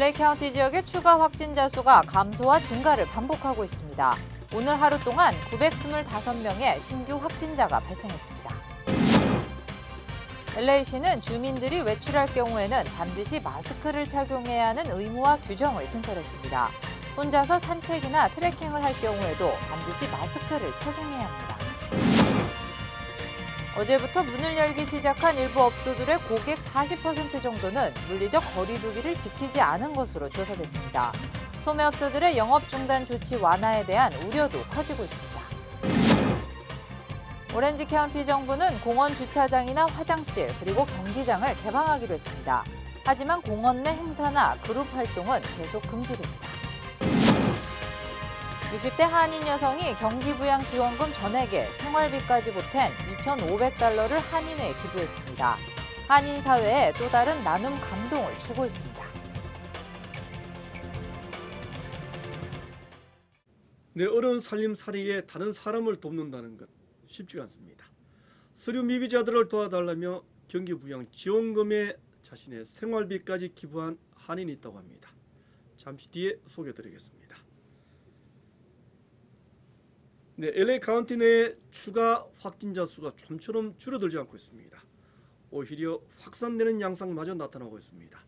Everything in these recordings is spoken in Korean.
LA 카운티 지역의 추가 확진자 수가 감소와 증가를 반복하고 있습니다. 오늘 하루 동안 925명의 신규 확진자가 발생했습니다. LA시는 주민들이 외출할 경우에는 반드시 마스크를 착용해야 하는 의무와 규정을 신설했습니다. 혼자서 산책이나 트레킹을 할 경우에도 반드시 마스크를 착용해야 합니다. 어제부터 문을 열기 시작한 일부 업소들의 고객 40% 정도는 물리적 거리 두기를 지키지 않은 것으로 조사됐습니다. 소매업소들의 영업 중단 조치 완화에 대한 우려도 커지고 있습니다. 오렌지 카운티 정부는 공원 주차장이나 화장실 그리고 경기장을 개방하기로 했습니다. 하지만 공원 내 행사나 그룹 활동은 계속 금지됩니다. 60대 한인 여성이 경기부양지원금 전액에 생활비까지 보탠 $2,500를 한인회에 기부했습니다. 한인 사회에 또 다른 나눔 감동을 주고 있습니다. 내 어려운 살림살이에 다른 사람을 돕는다는 것 쉽지가 않습니다. 서류 미비자들을 도와달라며 경기부양지원금에 자신의 생활비까지 기부한 한인이 있다고 합니다. 잠시 뒤에 소개해드리겠습니다. 네, LA 카운티 내 추가 확진자 수가 좀처럼 줄어들지 않고 있습니다. 오히려 확산되는 양상마저 나타나고 있습니다.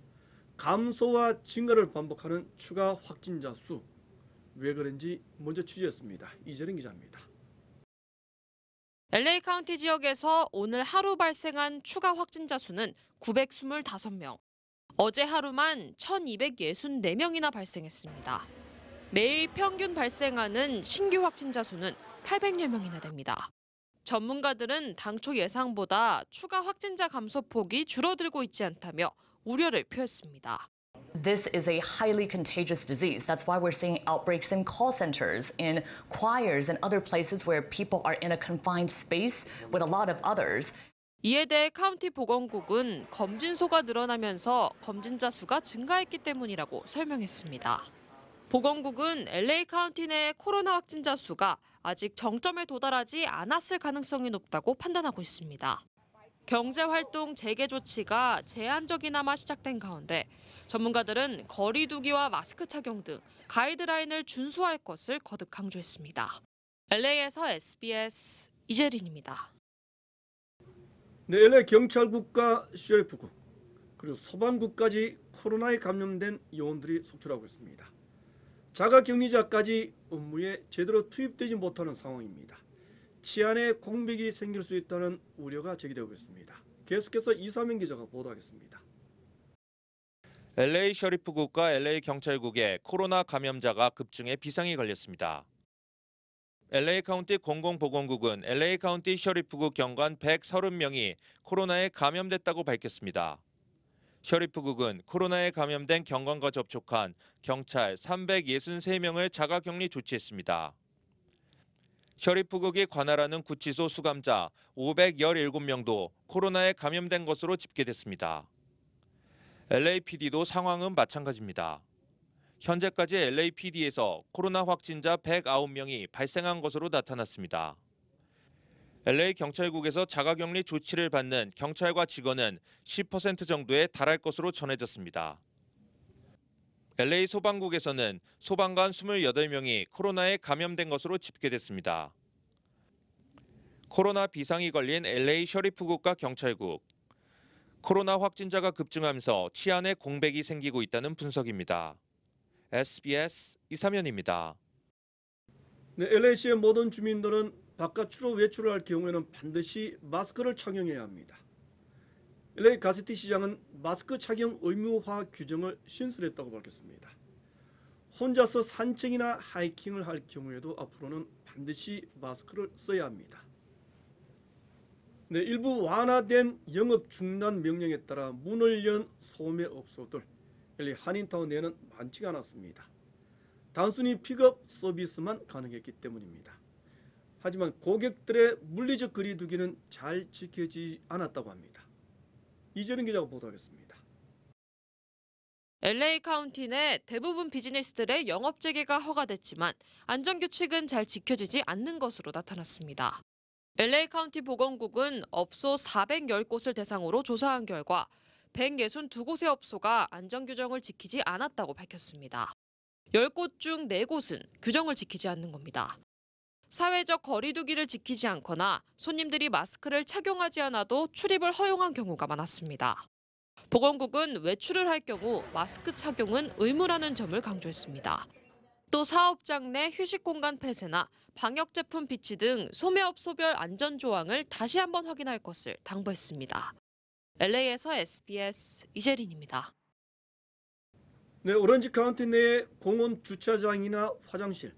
감소와 증가를 반복하는 추가 확진자 수, 왜 그런지 먼저 취재했습니다. 이재린 기자입니다. LA 카운티 지역에서 오늘 하루 발생한 추가 확진자 수는 925명. 어제 하루만 1,264명이나 발생했습니다. 매일 평균 발생하는 신규 확진자 수는 800여 명이나 됩니다. 전문가들은 당초 예상보다 추가 확진자 감소폭이 줄어들고 있지 않다며 우려를 표했습니다. This is a highly contagious disease. That's why we're seeing outbreaks in call centers, in choirs, and other places where people are in a confined space with a lot of others. 이에 대해 카운티 보건국은 검진소가 늘어나면서 검진자 수가 증가했기 때문이라고 설명했습니다. 보건국은 LA 카운티 내 코로나 확진자 수가 아직 정점에 도달하지 않았을 가능성이 높다고 판단하고 있습니다. 경제활동 재개 조치가 제한적이나마 시작된 가운데 전문가들은 거리 두기와 마스크 착용 등 가이드라인을 준수할 것을 거듭 강조했습니다. LA에서 SBS 이재린입니다. 네, LA 경찰국과 셰리프국 그리고 소방국까지 코로나에 감염된 요원들이 속출하고 있습니다. 자가격리자까지 업무에 제대로 투입되지 못하는 상황입니다. 치안에 공백이 생길 수 있다는 우려가 제기되고 있습니다. 계속해서 이사명 기자가 보도하겠습니다. LA 셔리프국과 LA 경찰국에 코로나 감염자가 급증해 비상이 걸렸습니다. LA 카운티 공공보건국은 LA 카운티 셔리프국 경관 130명이 코로나에 감염됐다고 밝혔습니다. 셔리프국은 코로나에 감염된 경관과 접촉한 경찰 363명을 자가격리 조치했습니다. 셔리프국이 관할하는 구치소 수감자 517명도 코로나에 감염된 것으로 집계됐습니다. LAPD도 상황은 마찬가지입니다. 현재까지 LAPD에서 코로나 확진자 109명이 발생한 것으로 나타났습니다. LA 경찰국에서 자가격리 조치를 받는 경찰과 직원은 10% 정도에 달할 것으로 전해졌습니다. LA 소방국에서는 소방관 28명이 코로나에 감염된 것으로 집계됐습니다. 코로나 비상이 걸린 LA 셔리프국과 경찰국. 코로나 확진자가 급증하면서 치안에 공백이 생기고 있다는 분석입니다. SBS 이사면입니다. 네, LA시의 모든 주민들은 바깥으로 외출을 할 경우에는 반드시 마스크를 착용해야 합니다. LA 가세티 시장은 마스크 착용 의무화 규정을 신설했다고 밝혔습니다. 혼자서 산책이나 하이킹을 할 경우에도 앞으로는 반드시 마스크를 써야 합니다. 네, 일부 완화된 영업 중단 명령에 따라 문을 연 소매업소들 LA 한인타운 내에는 많지가 않았습니다. 단순히 픽업 서비스만 가능했기 때문입니다. 하지만 고객들의 물리적 거리 두기는 잘 지켜지지 않았다고 합니다. 이재린 기자가 보도하겠습니다. LA 카운티 내 대부분 비즈니스들의 영업 재개가 허가됐지만 안전규칙은 잘 지켜지지 않는 것으로 나타났습니다. LA 카운티 보건국은 업소 410곳을 대상으로 조사한 결과 162곳의 업소가 안전규정을 지키지 않았다고 밝혔습니다. 10곳 중 4곳은 규정을 지키지 않는 겁니다. 사회적 거리 두기를 지키지 않거나 손님들이 마스크를 착용하지 않아도 출입을 허용한 경우가 많았습니다. 보건국은 외출을 할 경우 마스크 착용은 의무라는 점을 강조했습니다. 또 사업장 내 휴식 공간 폐쇄나 방역 제품 비치 등 소매업소별 안전 조항을 다시 한번 확인할 것을 당부했습니다. LA에서 SBS 이재린입니다. 네, 오렌지 카운티 내 공원 주차장이나 화장실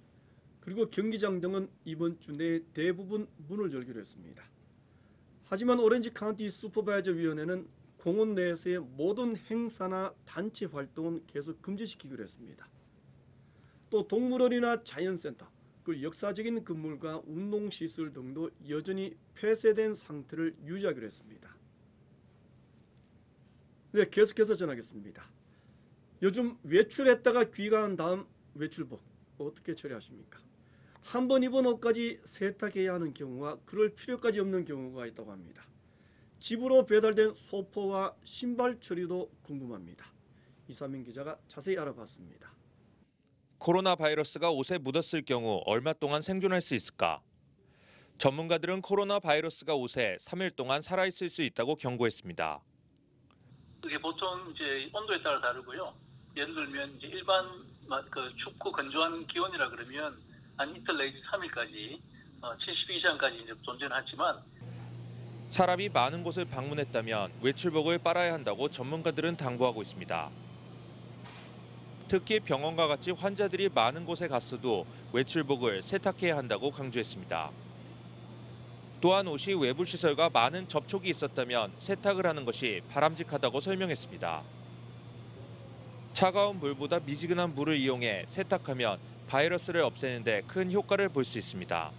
그리고 경기장 등은 이번 주 내 대부분 문을 열기로 했습니다. 하지만 오렌지 카운티 슈퍼바이저 위원회는 공원 내에서의 모든 행사나 단체 활동은 계속 금지시키기로 했습니다. 또 동물원이나 자연센터, 그리고 역사적인 건물과 운동시설 등도 여전히 폐쇄된 상태를 유지하기로 했습니다. 네, 계속해서 전하겠습니다. 요즘 외출했다가 귀가한 다음 외출복 어떻게 처리하십니까? 한 번 입은 옷까지 세탁해야 하는 경우와 그럴 필요까지 없는 경우가 있다고 합니다. 집으로 배달된 소포와 신발 처리도 궁금합니다. 이사민 기자가 자세히 알아봤습니다. 코로나 바이러스가 옷에 묻었을 경우 얼마 동안 생존할 수 있을까? 전문가들은 코로나 바이러스가 옷에 3일 동안 살아있을 수 있다고 경고했습니다. 이게 보통 이제 온도에 따라 다르고요. 예를 들면 이제 일반 춥고 건조한 기온이라 그러면 한 이틀 내지 3일까지 72시간까지 이제 존재하지만 사람이 많은 곳을 방문했다면 외출복을 빨아야 한다고 전문가들은 당부하고 있습니다. 특히 병원과 같이 환자들이 많은 곳에 갔어도 외출복을 세탁해야 한다고 강조했습니다. 또한 옷이 외부 시설과 많은 접촉이 있었다면 세탁을 하는 것이 바람직하다고 설명했습니다. 차가운 물보다 미지근한 물을 이용해 세탁하면 바이러스를 없애는 데 큰 효과를 볼 수 있습니다.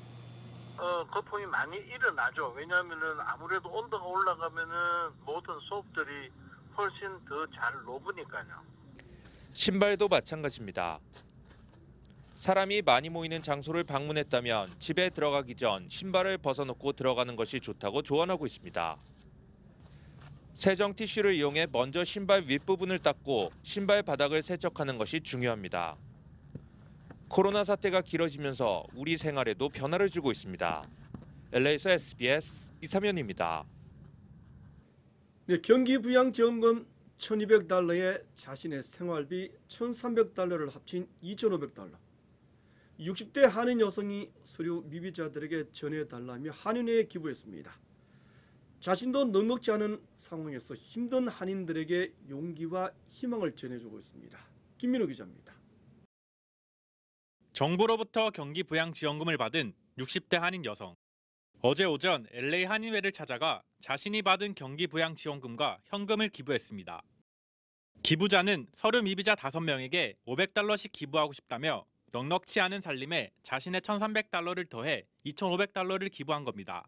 거품이 많이 일어나죠. 왜냐하면은 아무래도 온도가 올라가면은 모든 소업들이 훨씬 더 잘 녹으니까요. 신발도 마찬가지입니다. 사람이 많이 모이는 장소를 방문했다면 집에 들어가기 전 신발을 벗어놓고 들어가는 것이 좋다고 조언하고 있습니다. 세정 티슈를 이용해 먼저 신발 윗부분을 닦고 신발 바닥을 세척하는 것이 중요합니다. 코로나 사태가 길어지면서 우리 생활에도 변화를 주고 있습니다. LA에서 SBS 이사면입니다. 네, 경기부양지원금 $1,200에 자신의 생활비 $1,300를 합친 $2,500. 60대 한인 여성이 서류 미비자들에게 전해달라며 한인회에 기부했습니다. 자신도 넉넉지 않은 상황에서 힘든 한인들에게 용기와 희망을 전해주고 있습니다. 김민호 기자입니다. 정부로부터 경기부양지원금을 받은 60대 한인 여성. 어제 오전 LA 한인회를 찾아가 자신이 받은 경기부양지원금과 현금을 기부했습니다. 기부자는 서류 미비자 5명에게 $500씩 기부하고 싶다며 넉넉지 않은 살림에 자신의 $1,300를 더해 $2,500를 기부한 겁니다.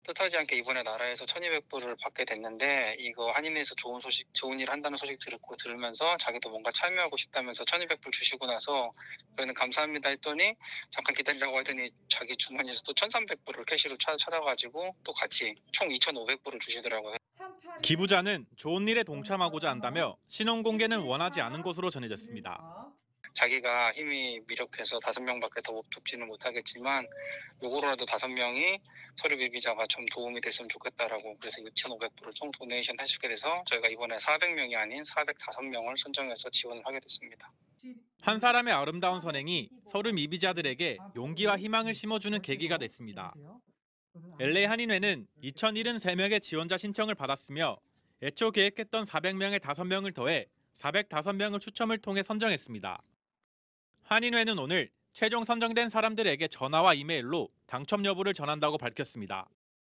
뜻하지 않게 이번에 나라에서 $1,200을 받게 됐는데 이거 한인회에서 좋은 일 한다는 소식 들으면서 자기도 뭔가 참여하고 싶다면서 $1,200 주시고 나서 저희는 감사합니다 했더니 잠깐 기다리라고 하더니 자기 주머니에서 또 $1,300을 캐시로 찾아가지고 또 같이 총 $2,500을 주시더라고요. 기부자는 좋은 일에 동참하고자 한다며 신원 공개는 원하지 않은 것으로 전해졌습니다. 자기가 힘이 미력해서 5명밖에 더 돕지는 못하겠지만 요거라도 5명이 서류 미비자가 좀 도움이 됐으면 좋겠다라고 그래서 $2,500을 총 도네이션 하시게 돼서 저희가 이번에 400명이 아닌 405명을 선정해서 지원을 하게 됐습니다. 한 사람의 아름다운 선행이 서류 미비자들에게 용기와 희망을 심어주는 계기가 됐습니다. LA 한인회는 2,073명의 지원자 신청을 받았으며 애초 계획했던 400명의 5명을 더해 405명을 추첨을 통해 선정했습니다. 한인회는 오늘 최종 선정된 사람들에게 전화와 이메일로 당첨 여부를 전한다고 밝혔습니다.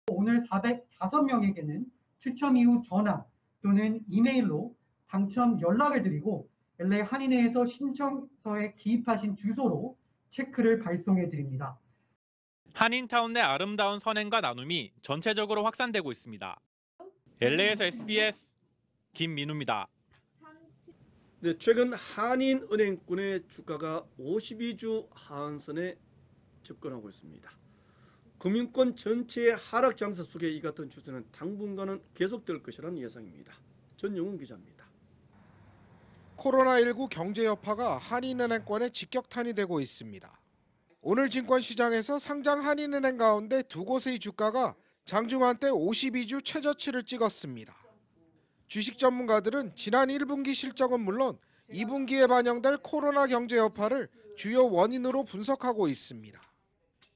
오늘 405명에게는 추첨 이후 전화 또는 이메일로 당첨 연락을 드리고 LA 한인회에서 신청서에 기입하신 주소로 체크를 발송해 드립니다. 한인타운 내 아름다운 선행과 나눔이 전체적으로 확산되고 있습니다. LA에서 SBS 김민우입니다. 네, 최근 한인은행권의 주가가 52주 하한선에 접근하고 있습니다. 금융권 전체의 하락 장세 속에 이 같은 추세는 당분간은 계속될 것이라는 예상입니다. 전용훈 기자입니다. 코로나19 경제 여파가 한인은행권에 직격탄이 되고 있습니다. 오늘 증권시장에서 상장 한인은행 가운데 두 곳의 주가가 장중 한때 52주 최저치를 찍었습니다. 주식 전문가들은 지난 1분기 실적은 물론 2분기에 반영될 코로나 경제 여파를 주요 원인으로 분석하고 있습니다.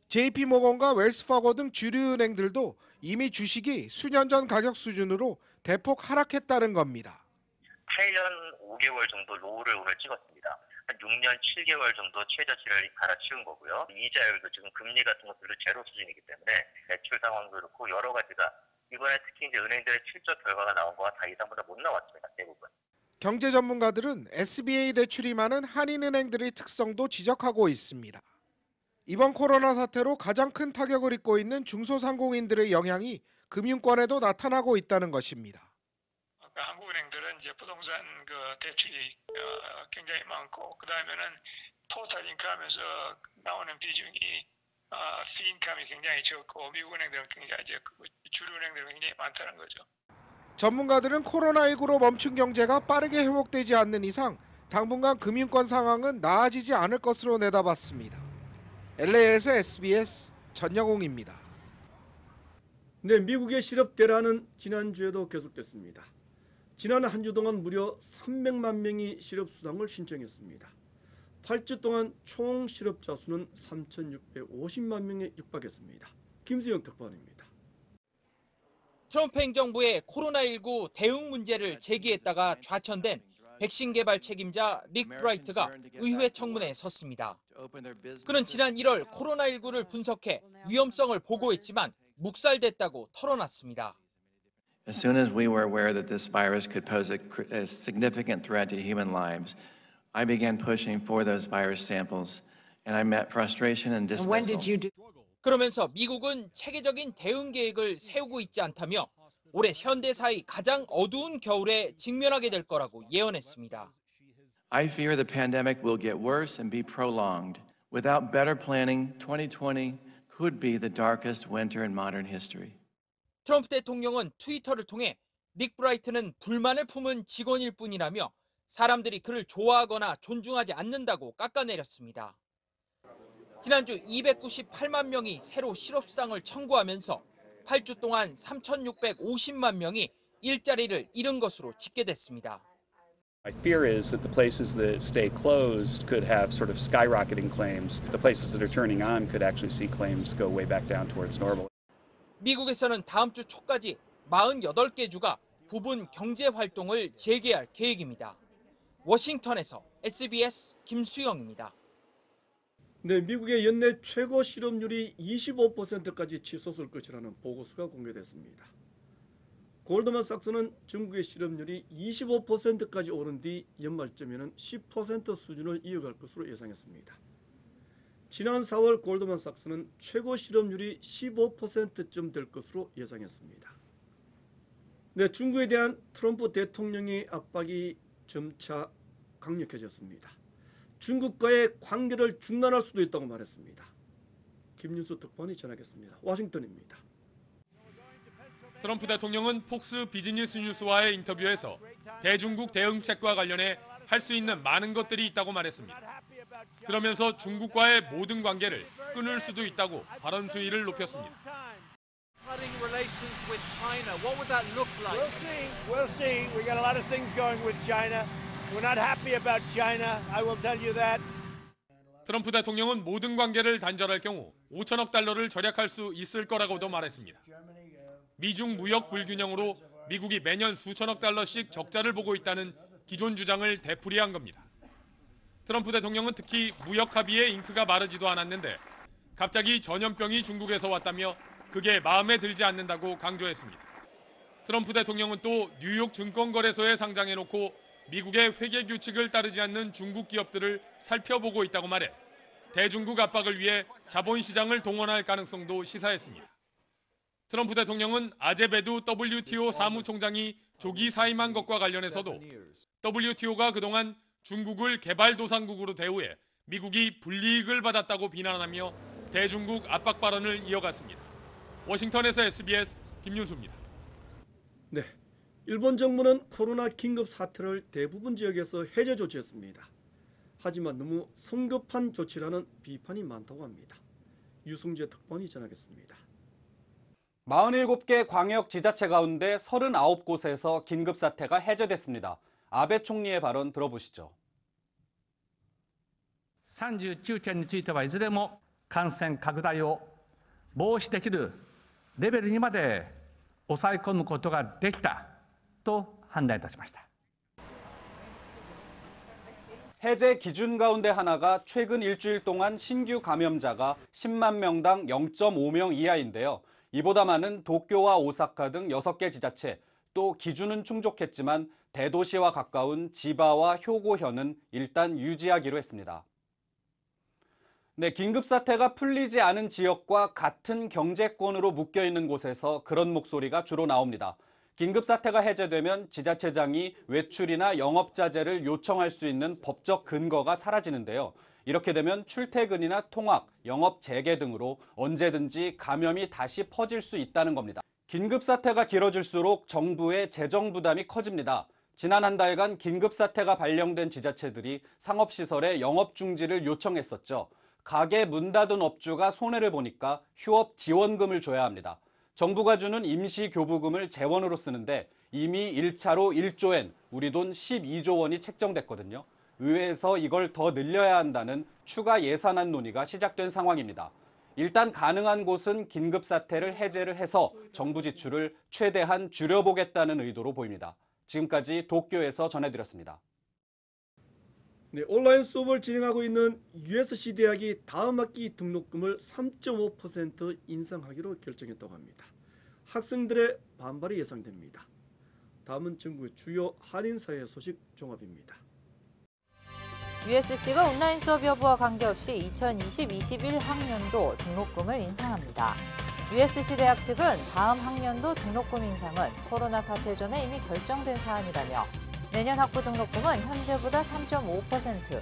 JP모건과 웰스파고 등 주류 은행들도 이미 주식이 수년 전 가격 수준으로 대폭 하락했다는 겁니다. 8년 5개월 정도 로우를 오늘 찍었습니다. 한 6년 7개월 정도 최저치를 갈아치운 거고요. 이자율도 지금 금리 같은 것들도 제로 수준이기 때문에 매출 상황도 그렇고 여러 가지가 이번에 특히 이제 은행들의 실적 결과가 나온 거와 다 예상보다 못 나왔습니다. 대부분. 경제 전문가들은 SBA 대출이 많은 한인은행들의 특성도 지적하고 있습니다. 이번 코로나 사태로 가장 큰 타격을 입고 있는 중소상공인들의 영향이 금융권에도 나타나고 있다는 것입니다. 한국은행들은 이제 부동산 대출이 굉장히 많고 그다음에는 토탈 인컴에서 나오는 비중이 피 인컴이 굉장히 적고 미국 은행들은 굉장히 이제 주류 은행들은 굉장히 많다는 거죠. 전문가들은 코로나19로 멈춘 경제가 빠르게 회복되지 않는 이상 당분간 금융권 상황은 나아지지 않을 것으로 내다봤습니다. LA에서 SBS 전영웅입니다. 네, 미국의 실업 대란은 지난주에도 계속됐습니다. 지난 한 주 동안 무려 300만 명이 실업수당을 신청했습니다. 8주 동안 총 실업자 수는 3,650만 명에 육박했습니다. 김수영 특파원입니다. 트럼프 행정부의 코로나19 대응 문제를 제기했다가 좌천된 백신 개발 책임자 릭 브라이트가 의회 청문회에 섰습니다. 그는 지난 1월 코로나19를 분석해 위험성을 보고했지만 묵살됐다고 털어놨습니다. As soon as we were aware that this virus could pose a significant threat to human lives, I began pushing for those virus samples, and I met frustration and dismissal. 그러면서 미국은 체계적인 대응 계획을 세우고 있지 않다며 올해 현대사의 가장 어두운 겨울에 직면하게 될 거라고 예언했습니다. I fear the pandemic will get worse and be prolonged. Without better planning, 2020 could be the darkest winter in modern history. 트럼프 대통령은 트위터를 통해 릭 브라이트는 불만을 품은 직원일 뿐이라며 사람들이 그를 좋아하거나 존중하지 않는다고 깎아내렸습니다. 지난주 298만 명이 새로 실업수당을 청구하면서 8주 동안 3,650만 명이 일자리를 잃은 것으로 집계됐습니다. My fear is that the places that stay closed could have sort of skyrocketing claims. The places that are turning on could actually see claims go way back down towards normal. 미국에서는 다음 주 초까지 48개 주가 부분 경제 활동을 재개할 계획입니다. 워싱턴에서 SBS 김수영입니다. 네, 미국의 연내 최고 실업률이 25%까지 치솟을 것이라는 보고서가 공개됐습니다. 골드만삭스는 중국의 실업률이 25%까지 오른 뒤 연말쯤에는 10% 수준을 이어갈 것으로 예상했습니다. 지난 4월 골드만삭스는 최고 실업률이 15%쯤 될 것으로 예상했습니다. 네, 중국에 대한 트럼프 대통령의 압박이 점차 강력해졌습니다. 중국과의 관계를 중단할 수도 있다고 말했습니다. 김윤수 특파원이 전하겠습니다. 워싱턴입니다. 트럼프 대통령은 폭스 비즈니스 뉴스와의 인터뷰에서 대중국 대응책과 관련해 할 수 있는 많은 것들이 있다고 말했습니다. 그러면서 중국과의 모든 관계를 끊을 수도 있다고 발언 수위를 높였습니다. We'll see. We got a lot of things going with China. We're not happy about China. I will tell you that. 트럼프 대통령은 모든 관계를 단절할 경우 5천억 달러를 절약할 수 있을 거라고도 말했습니다. 미중 무역 불균형으로 미국이 매년 수천억 달러씩 적자를 보고 있다는 기존 주장을 되풀이한 겁니다. 트럼프 대통령은 특히 무역 합의의 잉크가 마르지도 않았는데 갑자기 전염병이 중국에서 왔다며 그게 마음에 들지 않는다고 강조했습니다. 트럼프 대통령은 또 뉴욕 증권거래소에 상장해놓고 미국의 회계 규칙을 따르지 않는 중국 기업들을 살펴보고 있다고 말해 대중국 압박을 위해 자본시장을 동원할 가능성도 시사했습니다. 트럼프 대통령은 아제베두 WTO 사무총장이 조기 사임한 것과 관련해서도 WTO가 그동안 중국을 개발도상국으로 대우해 미국이 불이익을 받았다고 비난하며 대중국 압박 발언을 이어갔습니다. 워싱턴에서 SBS 김윤수입니다. 네, 일본 정부는 코로나 긴급 사태를 대부분 지역에서 해제 조치했습니다. 하지만 너무 성급한 조치라는 비판이 많다고 합니다. 유승재 특파원이 전하겠습니다. 47개 광역 지자체 가운데 39곳에서 긴급 사태가 해제됐습니다. 아베 총리의 발언 들어보시죠. 39県についてはいずれも感染拡大を防止できるレベルにまで抑え込むことができたと判断いたしました。 해제 기준 가운데 하나가 최근 일주일 동안 신규 감염자가 10만 명당 0.5명 이하인데요. 이보다 많은 도쿄와 오사카 등 6개 지자체, 또 기준은 충족했지만 대도시와 가까운 지바와 효고현은 일단 유지하기로 했습니다. 네, 긴급사태가 풀리지 않은 지역과 같은 경제권으로 묶여있는 곳에서 그런 목소리가 주로 나옵니다. 긴급사태가 해제되면 지자체장이 외출이나 영업자제를 요청할 수 있는 법적 근거가 사라지는데요. 이렇게 되면 출퇴근이나 통학, 영업 재개 등으로 언제든지 감염이 다시 퍼질 수 있다는 겁니다. 긴급사태가 길어질수록 정부의 재정 부담이 커집니다. 지난 한 달간 긴급사태가 발령된 지자체들이 상업시설의 영업 중지를 요청했었죠. 가게 문 닫은 업주가 손해를 보니까 휴업 지원금을 줘야 합니다. 정부가 주는 임시교부금을 재원으로 쓰는데 이미 1차로 1조엔, 우리 돈 12조 원이 책정됐거든요. 의회에서 이걸 더 늘려야 한다는 추가 예산안 논의가 시작된 상황입니다. 일단 가능한 곳은 긴급사태를 해제를 해서 정부 지출을 최대한 줄여보겠다는 의도로 보입니다. 지금까지 도쿄에서 전해드렸습니다. 네, 온라인 수업을 진행하고 있는 USC 대학이 다음 학기 등록금을 3.5% 인상하기로 결정했다고 합니다. 학생들의 반발이 예상됩니다. 다음은 전국 주요 한인사회 소식 종합입니다. USC가 온라인 수업 여부와 관계없이 2020-21 학년도 등록금을 인상합니다. USC 대학 측은 다음 학년도 등록금 인상은 코로나 사태 전에 이미 결정된 사안이라며 내년 학부 등록금은 현재보다 3.5%,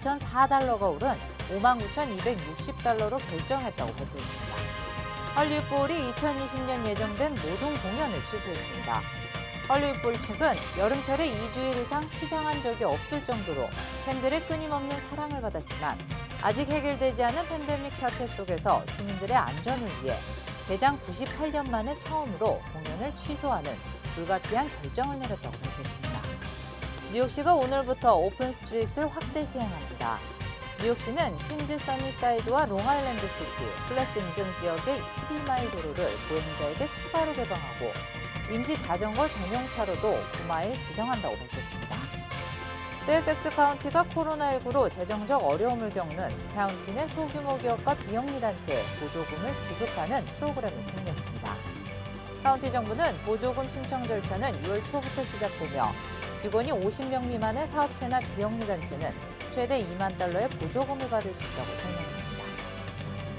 2,004달러가 오른 59,260달러로 결정했다고 발표했습니다. 헐리우드볼이 2020년 예정된 모든 공연을 취소했습니다. 헐리우드볼 측은 여름철에 2주일 이상 휴장한 적이 없을 정도로 팬들의 끊임없는 사랑을 받았지만 아직 해결되지 않은 팬데믹 사태 속에서 시민들의 안전을 위해 개장 98년 만에 처음으로 공연을 취소하는 불가피한 결정을 내렸다고 밝혔습니다. 뉴욕시가 오늘부터 오픈 스트릿을 확대 시행합니다. 뉴욕시는 퀸즈 써니사이드와 롱아일랜드 시티, 플래싱 등 지역의 12마일 도로를 보행자에게 추가로 개방하고 임시 자전거 전용 차로도 9마일 지정한다고 밝혔습니다. 페어팩스 카운티가 코로나19로 재정적 어려움을 겪는 카운티 내 소규모 기업과 비영리 단체에 보조금을 지급하는 프로그램을 승인했습니다. 카운티 정부는 보조금 신청 절차는 6월 초부터 시작되며 직원이 50명 미만의 사업체나 비영리 단체는 최대 2만 달러의 보조금을 받을 수 있다고 설명했습니다.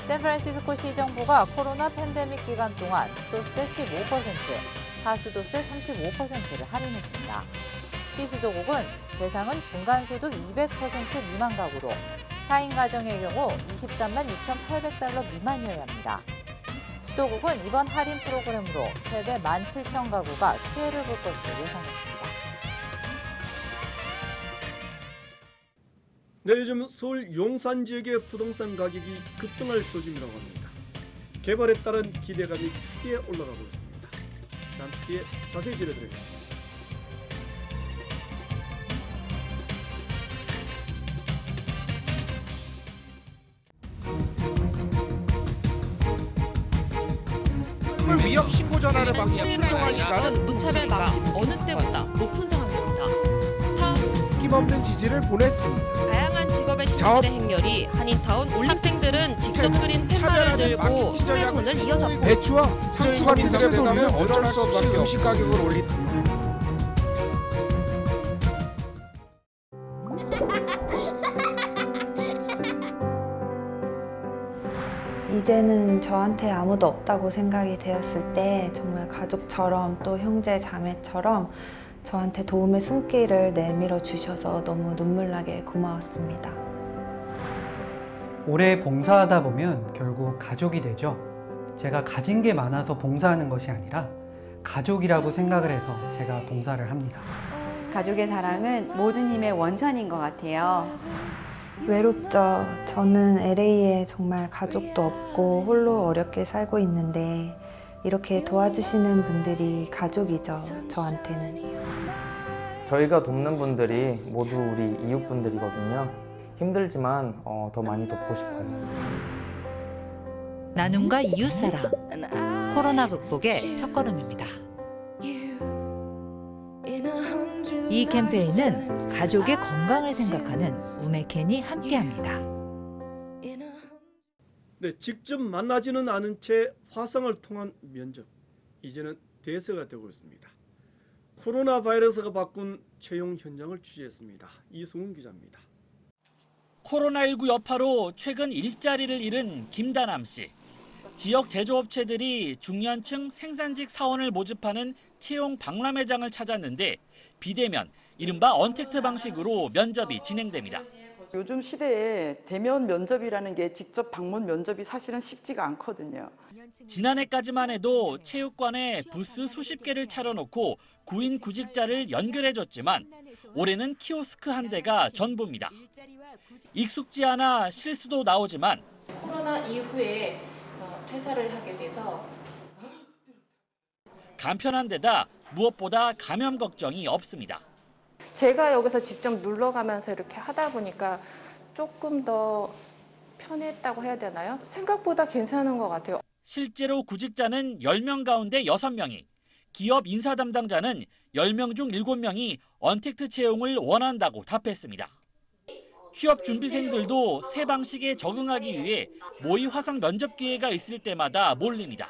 샌프란시스코 시정부가 코로나 팬데믹 기간 동안 수도세 15%, 하수도세 35%를 할인했습니다. 시수도국은 대상은 중간소득 200% 미만 가구로 4인 가정의 경우 23만 2,800달러 미만이어야 합니다. 수도국은 이번 할인 프로그램으로 최대 17,000 가구가 수혜를 볼 것으로 예상했습니다. 네, 요즘 서울 용산 지역의 부동산 가격이 급등할 조짐이라고 합니다. 개발에 따른 기대감이 크게 올라가고 있습니다. 잠시 뒤에 자세히 전해드리겠습니다. 위협 신고 전화를 받고 출동한 시간은 무차별 방지 어느 때보다 높은 상황입니다. 힘없는 지지를 보냈습니다. 다양한 직업의 신분의 행렬이 한인타운 학생들은 직접 끓인 팻말을 들고 손에 손을 이어잡고 배추와 상추 같은 채소는 어쩔 수 없이 음식 가격을 올린다. 이제는 저한테 아무도 없다고 생각이 되었을 때 정말 가족처럼 또 형제 자매처럼 저한테 도움의 손길을 내밀어 주셔서 너무 눈물나게 고마웠습니다. 오래 봉사하다 보면 결국 가족이 되죠. 제가 가진 게 많아서 봉사하는 것이 아니라 가족이라고 생각을 해서 제가 봉사를 합니다. 가족의 사랑은 모든 힘의 원천인 것 같아요. 외롭죠. 저는 LA에 정말 가족도 없고 홀로 어렵게 살고 있는데 이렇게 도와주시는 분들이 가족이죠, 저한테는. 저희가 돕는 분들이 모두 우리 이웃분들이거든요. 힘들지만 더 많이 돕고 싶어요. 나눔과 이웃사랑, 코로나 극복의 첫걸음입니다. 이 캠페인은 가족의 건강을 생각하는 우메켄이 함께합니다. 네, 직접 만나지는 않은 채 화상을 통한 면접, 이제는 대세가 되고 있습니다. 코로나 바이러스가 바꾼 채용 현장을 취재했습니다. 이승훈 기자입니다. 코로나19 여파로 최근 일자리를 잃은 김다남 씨. 지역 제조업체들이 중년층 생산직 사원을 모집하는 채용 박람회장을 찾았는데 비대면, 이른바 언택트 방식으로 면접이 진행됩니다. 요즘 시대에 대면 면접이라는 게 직접 방문 면접이 사실은 쉽지가 않거든요. 지난해까지만 해도 체육관에 부스 수십 개를 차려놓고 구인 구직자를 연결해줬지만 올해는 키오스크 한 대가 전부입니다. 익숙지 않아 실수도 나오지만 코로나 이후에 퇴사를 하게 돼서 간편한 데다 무엇보다 감염 걱정이 없습니다. 제가 여기서 직접 눌러가면서 이렇게 하다 보니까 조금 더 편했다고 해야 되나요? 생각보다 괜찮은 것 같아요. 실제로 구직자는 10명 가운데 6명이, 기업 인사 담당자는 10명 중 7명이 언택트 채용을 원한다고 답했습니다. 취업 준비생들도 새 방식에 적응하기 위해 모의 화상 면접 기회가 있을 때마다 몰립니다.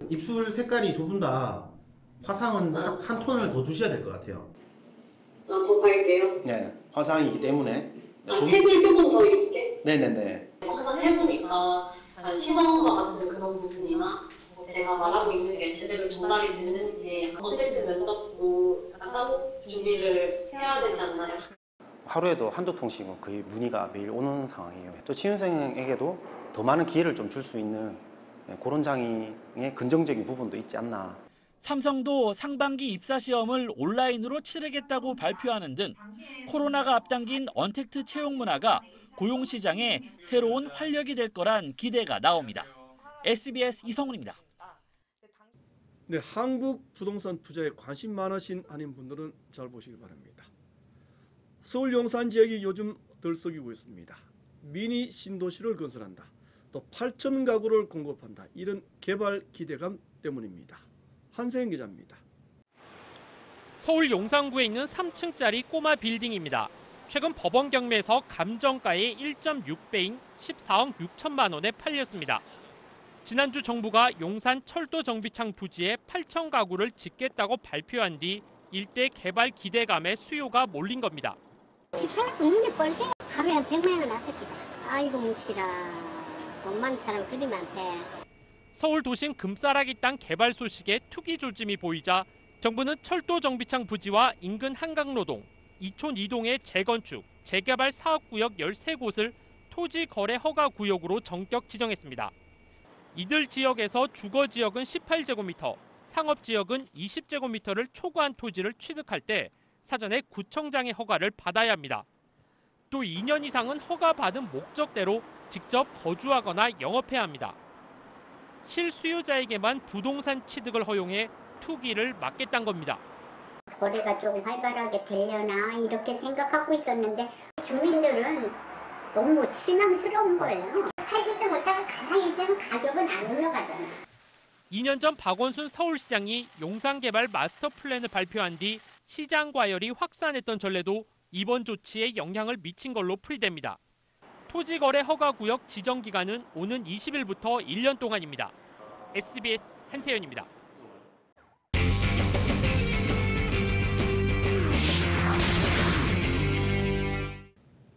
입술 색깔이 두 분 다 화상은 한 톤을 더 주셔야 될 것 같아요. 더 갈게요. 네, 화상이기 때문에. 색을 조금 더 입게? 네네네. 화상 해보니까 시선과 같은 그런 부분이나 제가 말하고 있는 게 제대로 전달이 됐는지 언택트 면접도 약간 준비를 해야 되지 않나요? 하루에도 한두 통씩은 거의 문의가 매일 오는 상황이에요. 또 취준생에게도 더 많은 기회를 좀 줄 수 있는 그런 장애의 긍정적인 부분도 있지 않나. 삼성도 상반기 입사 시험을 온라인으로 치르겠다고 발표하는 등 코로나가 앞당긴 언택트 채용 문화가 고용 시장에 새로운 활력이 될 거란 기대가 나옵니다. SBS 이성훈입니다. 네, 한국 부동산 투자에 관심 많으신 한인분들은 잘 보시기 바랍니다. 서울 용산 지역이 요즘 들썩이고 있습니다. 미니 신도시를 건설한다. 또 8천 가구를 공급한다. 이런 개발 기대감 때문입니다. 한세영 기자입니다. 서울 용산구에 있는 3층짜리 꼬마 빌딩입니다. 최근 법원 경매에서 감정가의 1.6배인 14억 6천만 원에 팔렸습니다. 지난주 정부가 용산 철도 정비창 부지에 8천 가구를 짓겠다고 발표한 뒤 일대 개발 기대감에 수요가 몰린 겁니다. 집 살라고 눈에 뻘게 하루에 한 100만 원 나왔겠다. 아이고 뭉치라. 돈 많은 사람 그리면 안 돼. 서울 도심 금싸라기 땅 개발 소식에 투기 조짐이 보이자 정부는 철도 정비창 부지와 인근 한강로동, 이촌 2동의 재건축, 재개발 사업구역 13곳을 토지 거래 허가 구역으로 전격 지정했습니다. 이들 지역에서 주거지역은 18제곱미터, 상업지역은 20제곱미터를 초과한 토지를 취득할 때 사전에 구청장의 허가를 받아야 합니다. 또 2년 이상은 허가받은 목적대로 직접 거주하거나 영업해야 합니다. 실수요자에게만 부동산 취득을 허용해 투기를 막겠다는 겁니다. 거래가 조금 활발하게 되려나 이렇게 생각하고 있었는데 주민들은 너무 실망스러운 거예요. 팔지도 못하고 가만히 있으면 가격은 안 올라가잖아요. 2년 전 박원순 서울시장이 용산개발 마스터 플랜을 발표한 뒤 시장 과열이 확산했던 전례도 이번 조치에 영향을 미친 걸로 풀이됩니다. 토지거래 허가구역 지정 기간은 오는 20일부터 1년 동안입니다. SBS 한세연입니다.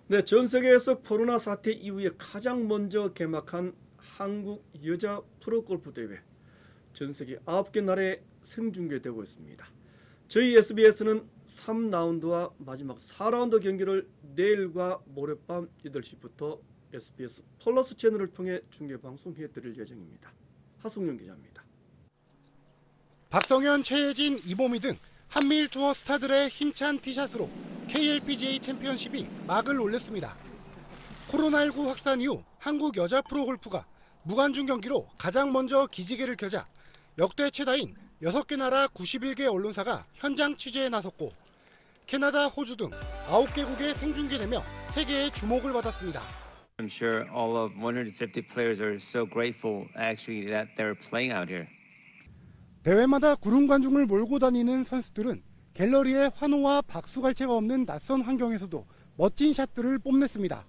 네, 전 세계에서 코로나 사태 이후에 가장 먼저 개막한 한국 여자 프로골프 대회. 전 세계 9개 나라에 생중계되고 있습니다. 저희 SBS는 3라운드와 마지막 4라운드 경기를 내일과 모레밤 8시부터 SBS 플러스 채널을 통해 중계 방송해드릴 예정입니다. 하승용 기자입니다. 박성현, 최혜진, 이보미 등 한미일 투어 스타들의 힘찬 티샷으로 KLPGA 챔피언십이 막을 올렸습니다. 코로나19 확산 이후 한국 여자 프로골프가 무관중 경기로 가장 먼저 기지개를 켜자 역대 최다인 6개 나라 91개 언론사가 현장 취재에 나섰고 캐나다, 호주 등 9개국에 생중계되며 세계의 주목을 받았습니다. I'm sure all of 150 players are so grateful actually that they're playing out here. 대회마다 구름 관중을 몰고 다니는 선수들은 갤러리에 환호와 박수갈채가 없는 낯선 환경에서도 멋진 샷들을 뽐냈습니다.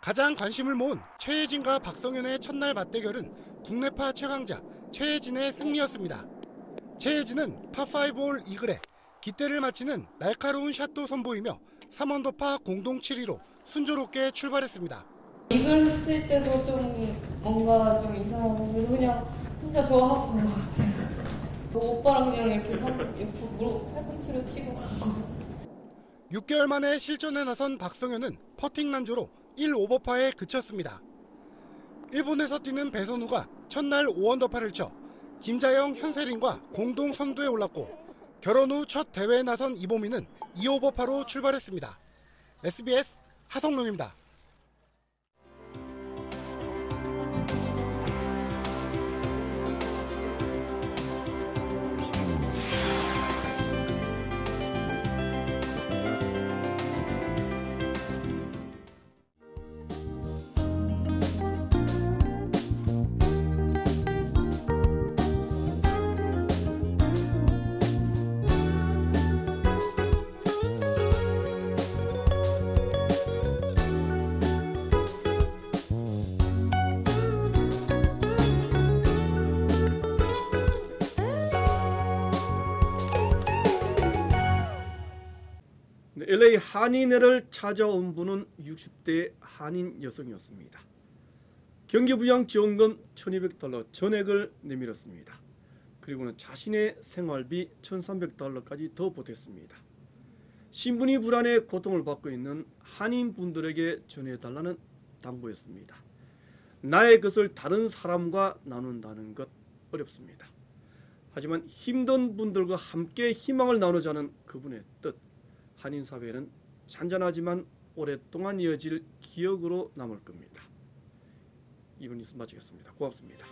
가장 관심을 모은 최혜진과 박성현의 첫날 맞대결은 국내파 최강자 최혜진의 승리였습니다. 최혜진은 파5홀 이글에 기대를 마치는 날카로운 샷도 선보이며 3언더파 공동 7위로 순조롭게 출발했습니다. 이글 쓸 때도 좀 뭔가 좀 이상하고 그래서 그냥 혼자 좋아하고 간 것 같아요. 오빠랑 그냥 이렇게 팔꿈치로 치고 간 것 같아요. 6개월 만에 실전에 나선 박성현은 퍼팅 난조로 1오버파에 그쳤습니다. 일본에서 뛰는 배선우가 첫날 5언더파를 쳐 김자영, 현세린과 공동 선두에 올랐고 결혼 후 첫 대회에 나선 이보미는 2오버파로 출발했습니다. SBS 하성룡입니다. LA 한인회를 찾아온 분은 60대 한인 여성이었습니다. 경기부양 지원금 $1,200 전액을 내밀었습니다. 그리고는 자신의 생활비 $1,300까지 더 보탰습니다. 신분이 불안해 고통을 받고 있는 한인분들에게 전해달라는 당부였습니다. 나의 것을 다른 사람과 나눈다는 것 어렵습니다. 하지만 힘든 분들과 함께 희망을 나누자는 그분의 뜻, 한인사회는 잔잔하지만 오랫동안 이어질 기억으로 남을 겁니다. 이번 뉴스 마치겠습니다. 고맙습니다.